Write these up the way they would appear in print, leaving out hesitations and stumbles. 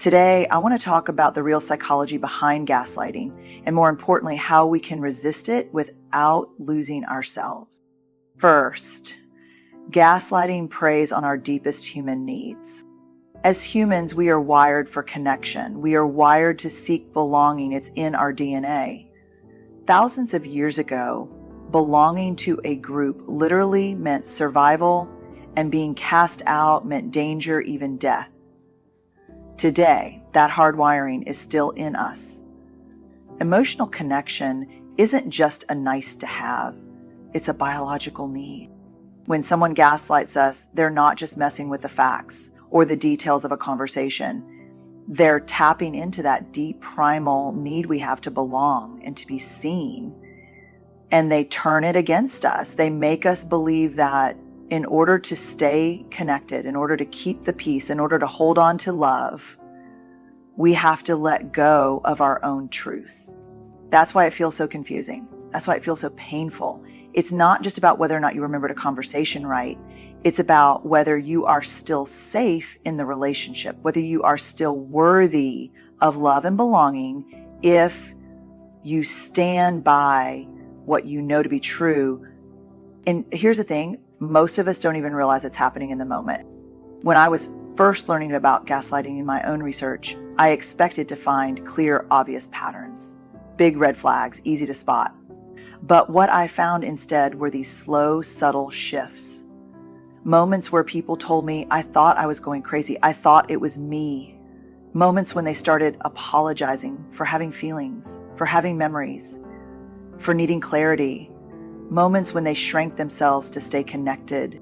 Today, I want to talk about the real psychology behind gaslighting, and more importantly, how we can resist it without losing ourselves. First, gaslighting preys on our deepest human needs. As humans, we are wired for connection. We are wired to seek belonging. It's in our DNA. Thousands of years ago, belonging to a group literally meant survival, and being cast out meant danger, even death. Today, that hardwiring is still in us. Emotional connection isn't just a nice to have, it's a biological need. When someone gaslights us, they're not just messing with the facts or the details of a conversation. They're tapping into that deep primal need we have to belong and to be seen. And they turn it against us. They make us believe that in order to stay connected, in order to keep the peace, in order to hold on to love, we have to let go of our own truth. That's why it feels so confusing. That's why it feels so painful. It's not just about whether or not you remembered a conversation right. It's about whether you are still safe in the relationship, whether you are still worthy of love and belonging if you stand by what you know to be true. And here's the thing, most of us don't even realize it's happening in the moment. When I was first learning about gaslighting in my own research, I expected to find clear, obvious patterns, big red flags, easy to spot. But what I found instead were these slow, subtle shifts. Moments where people told me, I thought I was going crazy. I thought it was me. Moments when they started apologizing for having feelings, for having memories, for needing clarity. Moments when they shrank themselves to stay connected.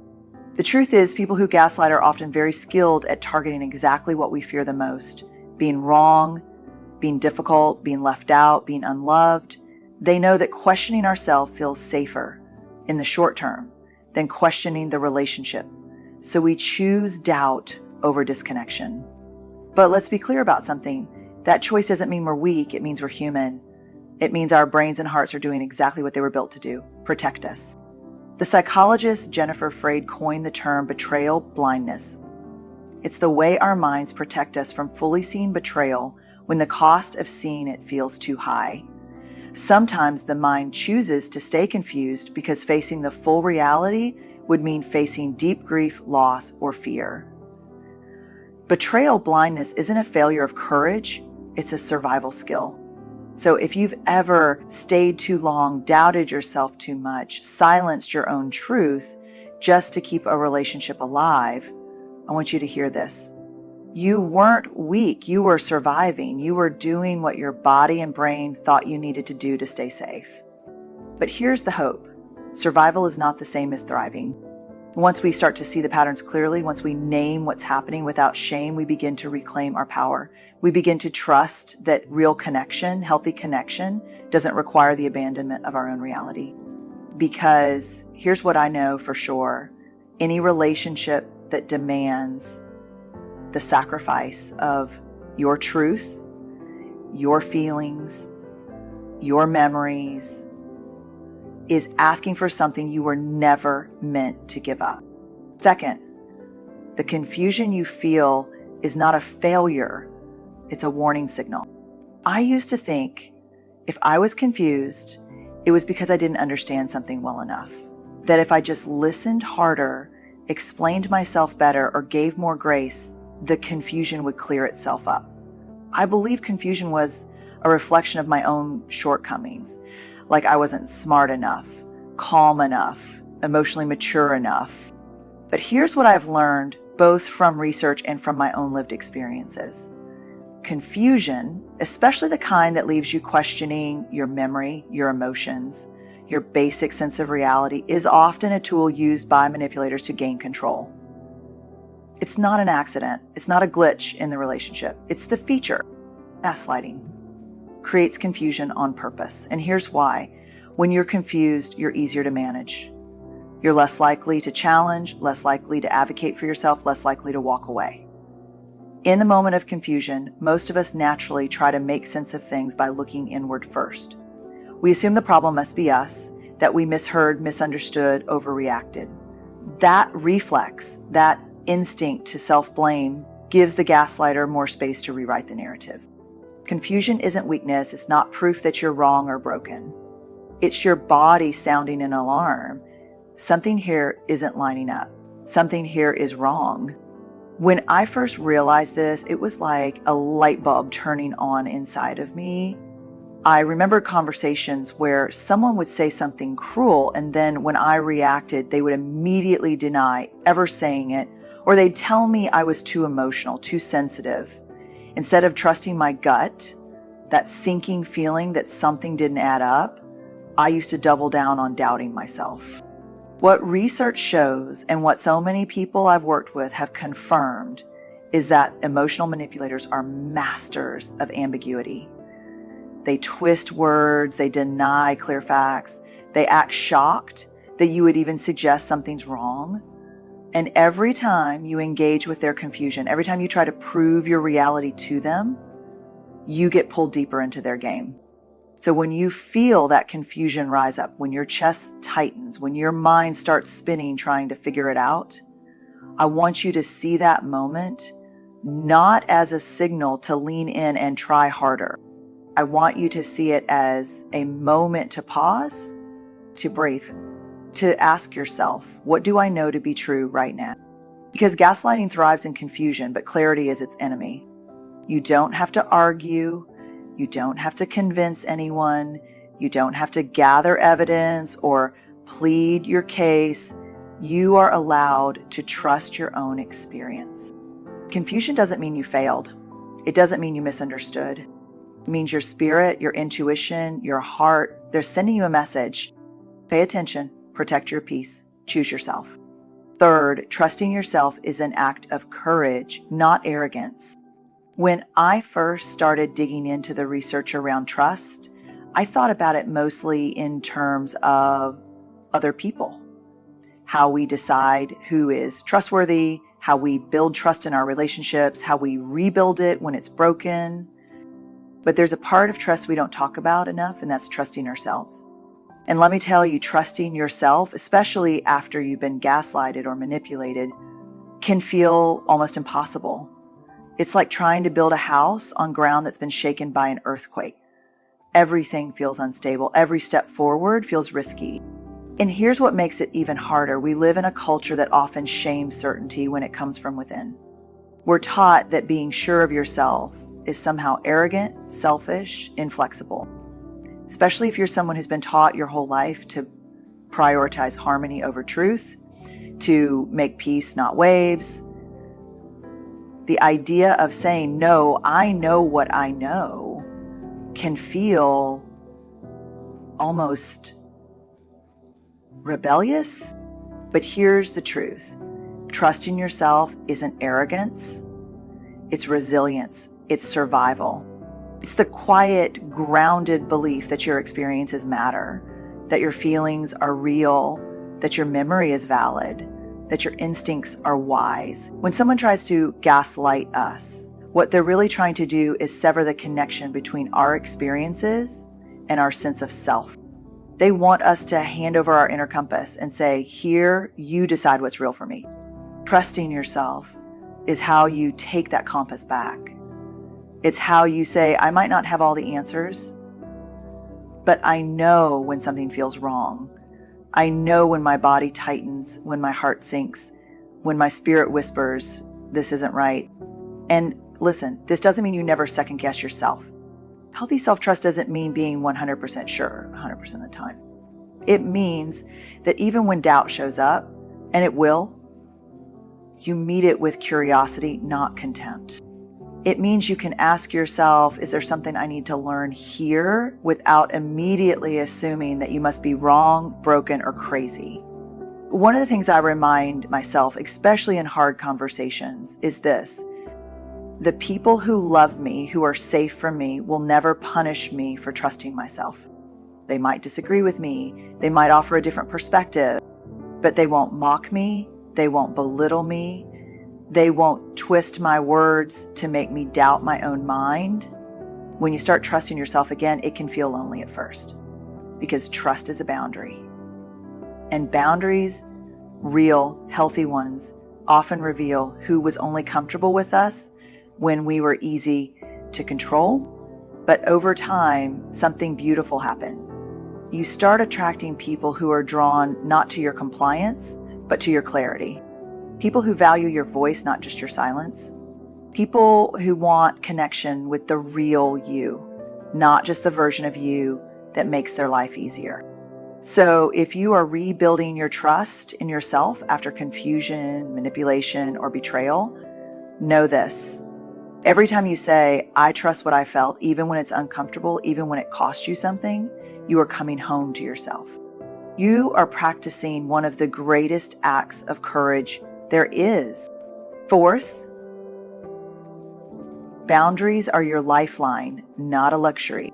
The truth is, people who gaslight are often very skilled at targeting exactly what we fear the most: being wrong, being difficult, being left out, being unloved. They know that questioning ourselves feels safer in the short term than questioning the relationship. So we choose doubt over disconnection. But let's be clear about something. That choice doesn't mean we're weak. It means we're human. It means our brains and hearts are doing exactly what they were built to do: protect us. The psychologist Jennifer Freyd coined the term betrayal blindness. It's the way our minds protect us from fully seeing betrayal when the cost of seeing it feels too high. Sometimes the mind chooses to stay confused because facing the full reality would mean facing deep grief, loss, or fear. Betrayal blindness isn't a failure of courage, it's a survival skill. So if you've ever stayed too long, doubted yourself too much, silenced your own truth just to keep a relationship alive, I want you to hear this. You weren't weak. You were surviving. You were doing what your body and brain thought you needed to do to stay safe. But here's the hope. Survival is not the same as thriving. Once we start to see the patterns clearly, once we name what's happening without shame, we begin to reclaim our power. We begin to trust that real connection, healthy connection, doesn't require the abandonment of our own reality. Because here's what I know for sure. Any relationship that demands the sacrifice of your truth, your feelings, your memories, is asking for something you were never meant to give up. Second, the confusion you feel is not a failure, it's a warning signal. I used to think if I was confused, it was because I didn't understand something well enough. That if I just listened harder, explained myself better, or gave more grace, the confusion would clear itself up. I believe confusion was a reflection of my own shortcomings. Like I wasn't smart enough, calm enough, emotionally mature enough. But here's what I've learned, both from research and from my own lived experiences. Confusion, especially the kind that leaves you questioning your memory, your emotions, your basic sense of reality, is often a tool used by manipulators to gain control. It's not an accident. It's not a glitch in the relationship. It's the feature. Gaslighting creates confusion on purpose. And here's why. When you're confused, you're easier to manage. You're less likely to challenge, less likely to advocate for yourself, less likely to walk away. In the moment of confusion, most of us naturally try to make sense of things by looking inward first. We assume the problem must be us, that we misheard, misunderstood, overreacted. That reflex, that instinct to self-blame gives the gaslighter more space to rewrite the narrative. Confusion isn't weakness. It's not proof that you're wrong or broken. It's your body sounding an alarm. Something here isn't lining up. Something here is wrong. When I first realized this, it was like a light bulb turning on inside of me. I remember conversations where someone would say something cruel, and then when I reacted, they would immediately deny ever saying it, or they'd tell me I was too emotional, too sensitive. Instead of trusting my gut, that sinking feeling that something didn't add up, I used to double down on doubting myself. What research shows, and what so many people I've worked with have confirmed, is that emotional manipulators are masters of ambiguity. They twist words, they deny clear facts, they act shocked that you would even suggest something's wrong. And every time you engage with their confusion, every time you try to prove your reality to them, you get pulled deeper into their game. So when you feel that confusion rise up, when your chest tightens, when your mind starts spinning trying to figure it out, I want you to see that moment not as a signal to lean in and try harder. I want you to see it as a moment to pause, to breathe, to ask yourself, what do I know to be true right now? Because gaslighting thrives in confusion, but clarity is its enemy. You don't have to argue. You don't have to convince anyone. You don't have to gather evidence or plead your case. You are allowed to trust your own experience. Confusion doesn't mean you failed. It doesn't mean you misunderstood. It means your spirit, your intuition, your heart, they're sending you a message. Pay attention, protect your peace, choose yourself. Third, trusting yourself is an act of courage, not arrogance. When I first started digging into the research around trust, I thought about it mostly in terms of other people, how we decide who is trustworthy, how we build trust in our relationships, how we rebuild it when it's broken. But there's a part of trust we don't talk about enough, and that's trusting ourselves. And let me tell you, trusting yourself, especially after you've been gaslighted or manipulated, can feel almost impossible. It's like trying to build a house on ground that's been shaken by an earthquake. Everything feels unstable. Every step forward feels risky. And here's what makes it even harder. We live in a culture that often shames certainty when it comes from within. We're taught that being sure of yourself is somehow arrogant, selfish, inflexible. Especially if you're someone who's been taught your whole life to prioritize harmony over truth, to make peace, not waves. The idea of saying, no, I know what I know, can feel almost rebellious. But here's the truth. Trusting yourself isn't arrogance. It's resilience. It's survival. It's the quiet, grounded belief that your experiences matter, that your feelings are real, that your memory is valid, that your instincts are wise. When someone tries to gaslight us, what they're really trying to do is sever the connection between our experiences and our sense of self. They want us to hand over our inner compass and say, here, you decide what's real for me. Trusting yourself is how you take that compass back. It's how you say, I might not have all the answers, but I know when something feels wrong. I know when my body tightens, when my heart sinks, when my spirit whispers, this isn't right. And listen, this doesn't mean you never second guess yourself. Healthy self-trust doesn't mean being 100% sure 100% of the time. It means that even when doubt shows up, and it will, you meet it with curiosity, not contempt. It means you can ask yourself, is there something I need to learn here, without immediately assuming that you must be wrong, broken, or crazy. One of the things I remind myself, especially in hard conversations, is this. The people who love me, who are safe for me, will never punish me for trusting myself. They might disagree with me. They might offer a different perspective, but they won't mock me. They won't belittle me. They won't twist my words to make me doubt my own mind. When you start trusting yourself again, it can feel lonely at first because trust is a boundary. And boundaries, real, healthy ones, often reveal who was only comfortable with us when we were easy to control. But over time, something beautiful happened. You start attracting people who are drawn not to your compliance, but to your clarity. People who value your voice, not just your silence. People who want connection with the real you, not just the version of you that makes their life easier. So if you are rebuilding your trust in yourself after confusion, manipulation, or betrayal, know this. Every time you say, I trust what I felt, even when it's uncomfortable, even when it costs you something, you are coming home to yourself. You are practicing one of the greatest acts of courage there is. Fourth, boundaries are your lifeline, not a luxury.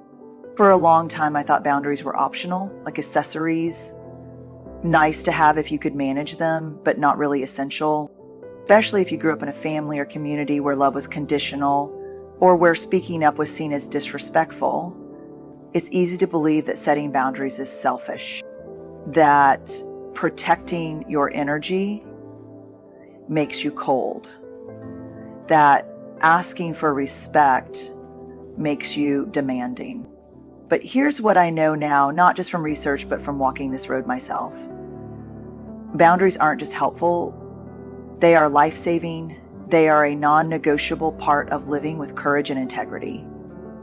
For a long time, I thought boundaries were optional, like accessories, nice to have if you could manage them, but not really essential, especially if you grew up in a family or community where love was conditional or where speaking up was seen as disrespectful. It's easy to believe that setting boundaries is selfish, that protecting your energy makes you cold, that asking for respect makes you demanding. But here's what I know now, not just from research, but from walking this road myself. Boundaries aren't just helpful, they are life-saving. They are a non-negotiable part of living with courage and integrity.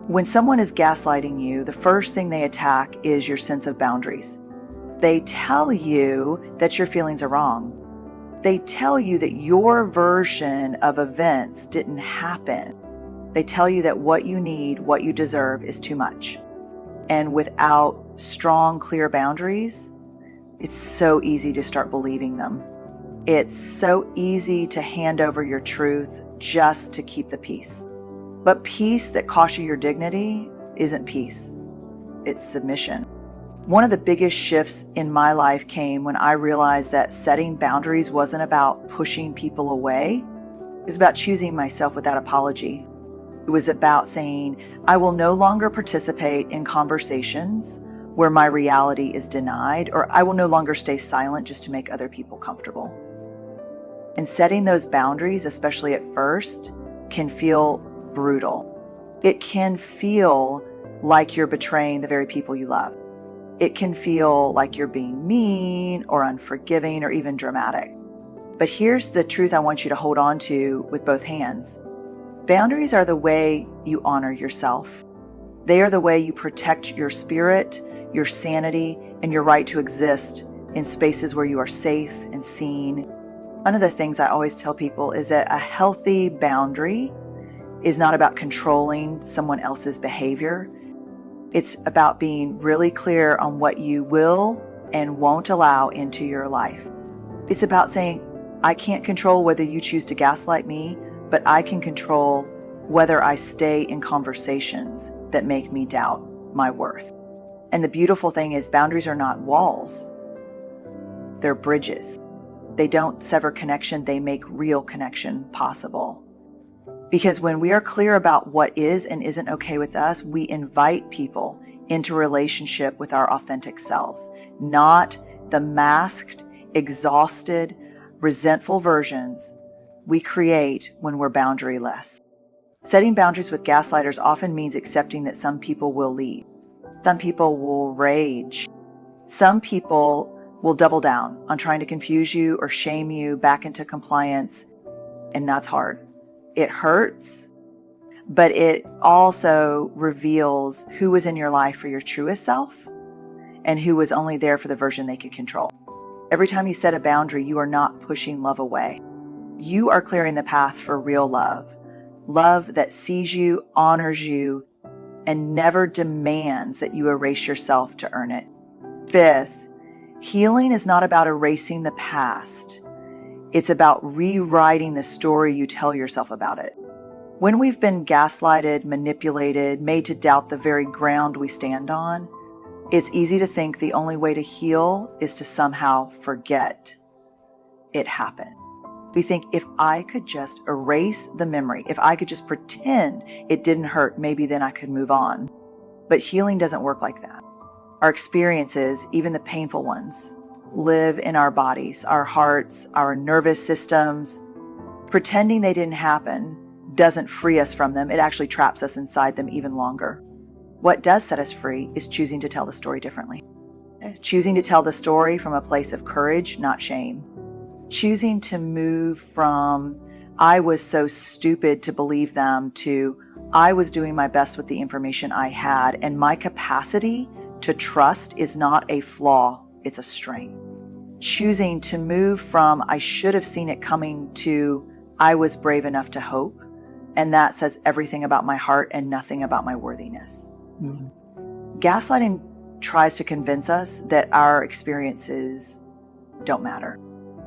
When someone is gaslighting you, the first thing they attack is your sense of boundaries. They tell you that your feelings are wrong. They tell you that your version of events didn't happen. They tell you that what you need, what you deserve is too much. And without strong, clear boundaries, it's so easy to start believing them. It's so easy to hand over your truth just to keep the peace. But peace that costs you your dignity isn't peace. It's submission. One of the biggest shifts in my life came when I realized that setting boundaries wasn't about pushing people away. It was about choosing myself without apology. It was about saying, I will no longer participate in conversations where my reality is denied, or I will no longer stay silent just to make other people comfortable. And setting those boundaries, especially at first, can feel brutal. It can feel like you're betraying the very people you love. It can feel like you're being mean or unforgiving or even dramatic. But here's the truth I want you to hold on to with both hands. Boundaries are the way you honor yourself. They are the way you protect your spirit, your sanity, and your right to exist in spaces where you are safe and seen. One of the things I always tell people is that a healthy boundary is not about controlling someone else's behavior. It's about being really clear on what you will and won't allow into your life. It's about saying, I can't control whether you choose to gaslight me, but I can control whether I stay in conversations that make me doubt my worth. And the beautiful thing is boundaries are not walls. They're bridges. They don't sever connection, they make real connection possible. Because when we are clear about what is and isn't okay with us, we invite people into a relationship with our authentic selves, not the masked, exhausted, resentful versions we create when we're boundaryless. Setting boundaries with gaslighters often means accepting that some people will leave. Some people will rage. Some people will double down on trying to confuse you or shame you back into compliance. And that's hard. It hurts, but it also reveals who was in your life for your truest self and who was only there for the version they could control. Every time you set a boundary, you are not pushing love away. You are clearing the path for real love. Love that sees you, honors you, and never demands that you erase yourself to earn it. Fifth, healing is not about erasing the past. It's about rewriting the story you tell yourself about it. When we've been gaslighted, manipulated, made to doubt the very ground we stand on, it's easy to think the only way to heal is to somehow forget it happened. We think if I could just erase the memory, if I could just pretend it didn't hurt, maybe then I could move on. But healing doesn't work like that. Our experiences, even the painful ones, live in our bodies, our hearts, our nervous systems. Pretending they didn't happen doesn't free us from them. It actually traps us inside them even longer. What does set us free is choosing to tell the story differently. Choosing to tell the story from a place of courage, not shame. Choosing to move from, I was so stupid to believe them, to, I was doing my best with the information I had, and my capacity to trust is not a flaw, it's a strength. Choosing to move from, I should have seen it coming, to, I was brave enough to hope, and that says everything about my heart and nothing about my worthiness. Mm-hmm. Gaslighting tries to convince us that our experiences don't matter.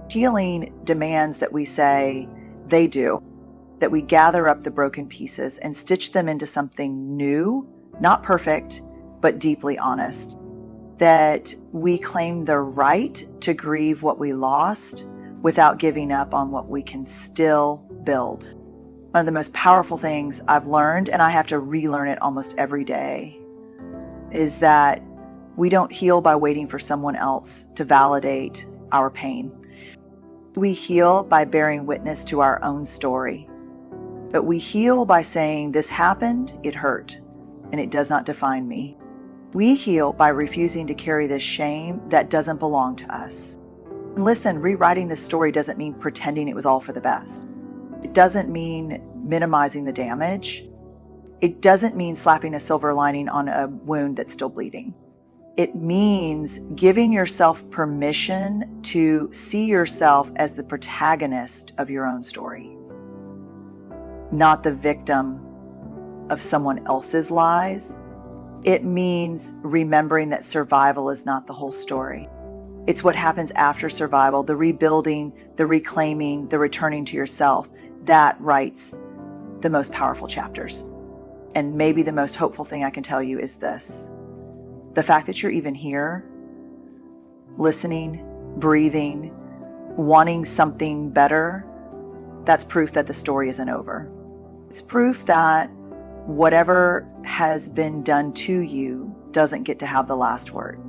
Healing demands that we say they do, that we gather up the broken pieces and stitch them into something new, not perfect, but deeply honest. That we claim the right to grieve what we lost without giving up on what we can still build. One of the most powerful things I've learned, and I have to relearn it almost every day, is that we don't heal by waiting for someone else to validate our pain. We heal by bearing witness to our own story. But we heal by saying, this happened, it hurt, and it does not define me. We heal by refusing to carry this shame that doesn't belong to us. And listen, rewriting this story doesn't mean pretending it was all for the best. It doesn't mean minimizing the damage. It doesn't mean slapping a silver lining on a wound that's still bleeding. It means giving yourself permission to see yourself as the protagonist of your own story, not the victim of someone else's lies. It means remembering that survival is not the whole story. It's what happens after survival, the rebuilding, the reclaiming, the returning to yourself, that writes the most powerful chapters. And maybe the most hopeful thing I can tell you is this. The fact that you're even here, listening, breathing, wanting something better, that's proof that the story isn't over. It's proof that whatever has been done to you doesn't get to have the last word.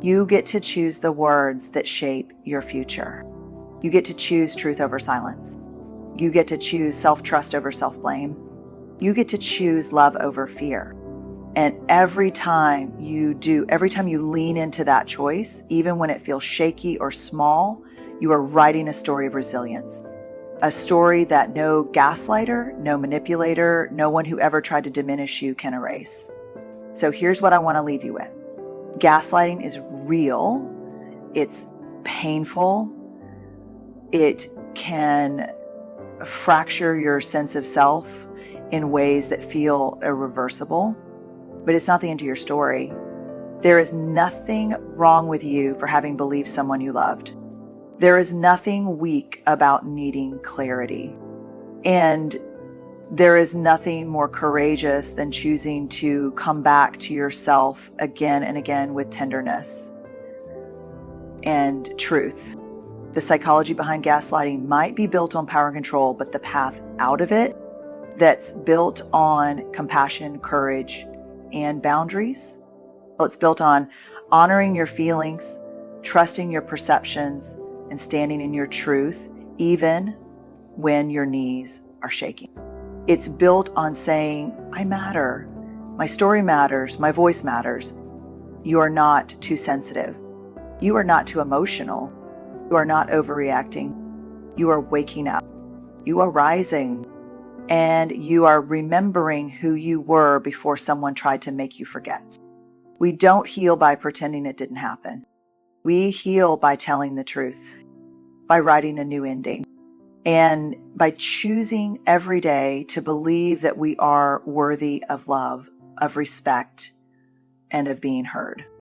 You get to choose the words that shape your future. You get to choose truth over silence. You get to choose self-trust over self-blame. You get to choose love over fear. And every time you lean into that choice, even when it feels shaky or small, you are writing a story of resilience. A story that no gaslighter, no manipulator, no one who ever tried to diminish you can erase. So here's what I want to leave you with. Gaslighting is real. It's painful. It can fracture your sense of self in ways that feel irreversible. But it's not the end of your story. There is nothing wrong with you for having believed someone you loved. There is nothing weak about needing clarity. And there is nothing more courageous than choosing to come back to yourself again and again with tenderness and truth. The psychology behind gaslighting might be built on power and control, but the path out of it that's built on compassion, courage, and boundaries. Well, it's built on honoring your feelings, trusting your perceptions, and standing in your truth, even when your knees are shaking. It's built on saying, I matter. My story matters. My voice matters. You are not too sensitive. You are not too emotional. You are not overreacting. You are waking up. You are rising. And you are remembering who you were before someone tried to make you forget. We don't heal by pretending it didn't happen. We heal by telling the truth, by writing a new ending, and by choosing every day to believe that we are worthy of love, of respect, and of being heard.